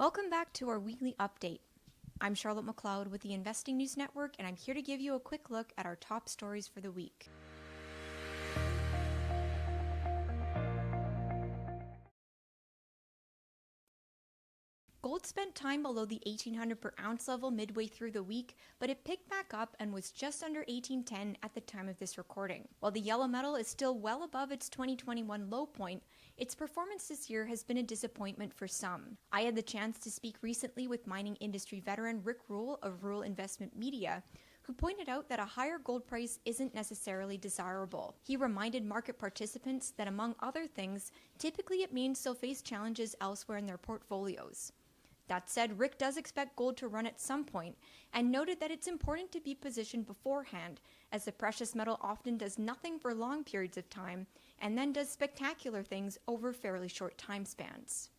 Welcome back to our weekly update. I'm Charlotte McLeod with the Investing News Network, and I'm here to give you a quick look at our top stories for the week. Gold spent time below the $1,800 per ounce level midway through the week, but it picked back up and was just under $1,810 at the time of this recording. While the yellow metal is still well above its 2021 low point, its performance this year has been a disappointment for some. I had the chance to speak recently with mining industry veteran Rick Rule of Rule Investment Media, who pointed out that a higher gold price isn't necessarily desirable. He reminded market participants that, among other things, typically it means they'll face challenges elsewhere in their portfolios. That said, Rick does expect gold to run at some point, and noted that it's important to be positioned beforehand, as the precious metal often does nothing for long periods of time, and then does spectacular things over fairly short time spans.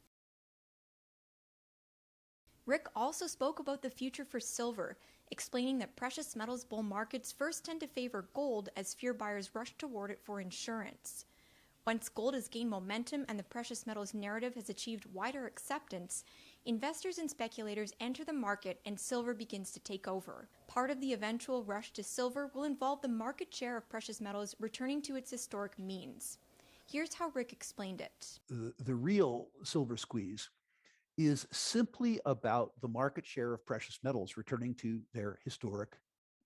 Rick also spoke about the future for silver, explaining that precious metals bull markets first tend to favor gold as fear buyers rush toward it for insurance. Once gold has gained momentum and the precious metals narrative has achieved wider acceptance, investors and speculators enter the market and silver begins to take over. Part of the eventual rush to silver will involve the market share of precious metals returning to its historic means. Here's how Rick explained it. The real silver squeeze is simply about the market share of precious metals returning to their historic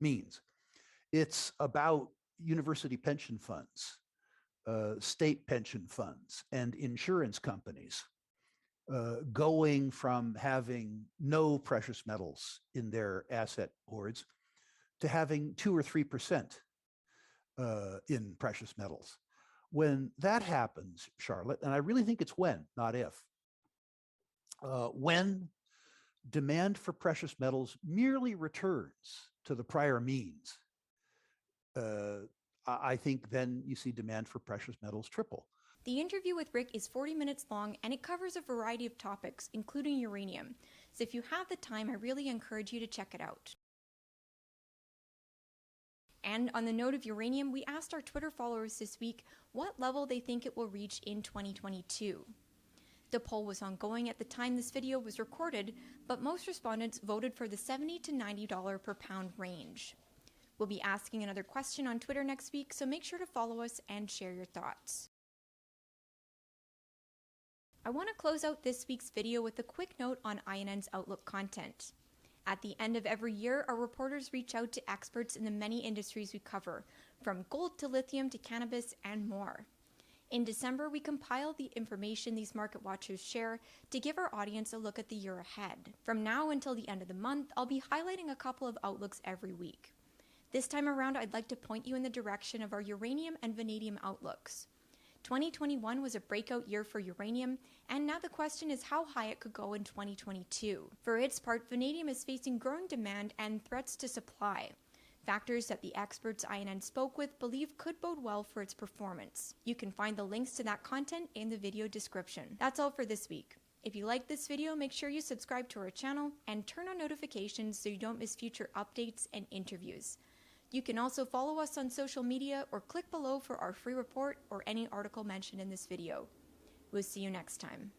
means. It's about university pension funds, state pension funds, and insurance companies going from having no precious metals in their asset hoards to having 2 or 3% in precious metals. When that happens, Charlotte, and I really think it's when, not if, when demand for precious metals merely returns to the prior means, I think then you see demand for precious metals triple. The interview with Rick is 40 minutes long, and it covers a variety of topics, including uranium. So if you have the time, I really encourage you to check it out. And on the note of uranium, we asked our Twitter followers this week what level they think it will reach in 2022. The poll was ongoing at the time this video was recorded, but most respondents voted for the $70 to $90 per pound range. We'll be asking another question on Twitter next week, so make sure to follow us and share your thoughts. I want to close out this week's video with a quick note on INN's Outlook content. At the end of every year, our reporters reach out to experts in the many industries we cover, from gold to lithium to cannabis and more. In December, we compile the information these market watchers share to give our audience a look at the year ahead. From now until the end of the month, I'll be highlighting a couple of outlooks every week. This time around, I'd like to point you in the direction of our uranium and vanadium outlooks. 2021 was a breakout year for uranium, and now the question is how high it could go in 2022. For its part, vanadium is facing growing demand and threats to supply, factors that the experts INN spoke with believe could bode well for its performance. You can find the links to that content in the video description. That's all for this week. If you like this video, make sure you subscribe to our channel and turn on notifications so you don't miss future updates and interviews. You can also follow us on social media or click below for our free report or any article mentioned in this video. We'll see you next time.